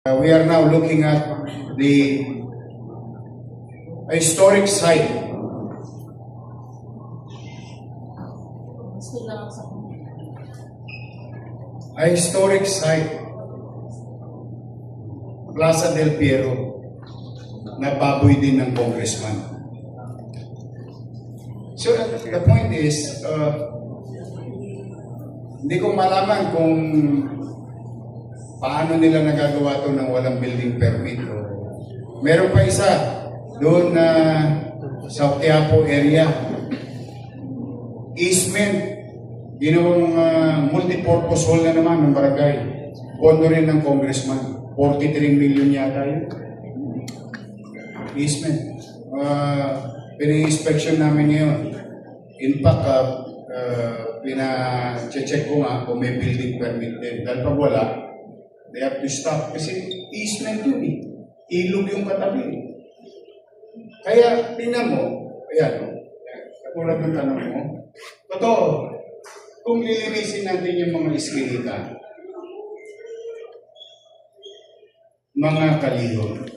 We are now looking at the historic site. A historic site, Plaza del Piero, na baboy din ng congressman. So the point is, hindi ko malaman kung paano nila nagagawa ito ng walang building permit. Meron pa isa doon na sa Quiapo area. Easement, ginawang multi-purpose hall na naman ng barangay. Pondo rin ng congressman. 43 million yata yun. Easement. Pina-inspection namin ngayon. In fact, pina-check ko nga kung may building permit din. Dahil pag wala, they have to stop. Kasi easement yun eh. Ilog yung katabi. Kaya, tingnan mo, ayan, katulad ng tanong mo, totoo, kung lilinisin natin yung mga iskinita, mga kalihon,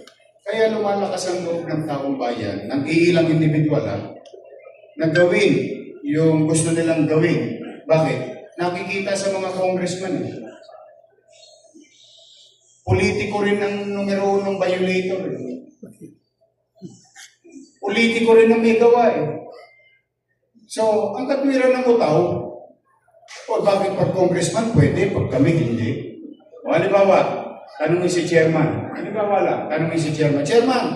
kaya lumalakas ang loob ng taong bayan, ng iilang individual na gawin yung gusto nilang gawin. Bakit? Nakikita sa mga congressman eh. Politiko rin ang numero unong violator. Politiko rin ang may gawa eh. So, ang katwiran ng utaw, o bakit pag congressman pwede, pag kami hindi? O halimbawa, tanongin si chairman. Halimbawa lang, tanongin si chairman. Chairman,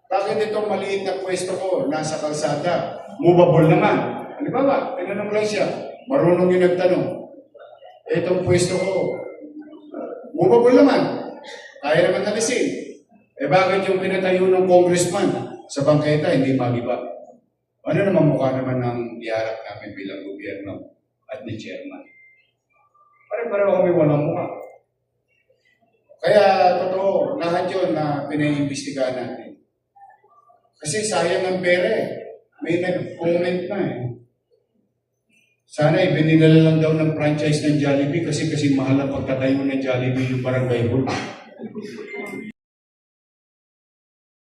bakit itong maliit na pwesto ko nasa kalsada? Movable naman. Halimbawa, tinanong lang siya. Marunong yung nagtanong. Itong pwesto ko, movable naman. Kaya naman nalisin. Eh bakit yung pinatayo ng congressman sa bangketa hindi magiba? Ano naman mukha naman ng iharap namin bilang gobyerno at ni chairman? Pare-pareho kami walang mukha. Kaya totoo, lahat yun na pinaiimbestigahan natin. Kasi sayang ang pera eh. May nag-comment na eh. Sana ibinilala lang daw ng franchise ng Jollibee kasi mahal ang pagtatayo ng Jollibee yung barangay hall.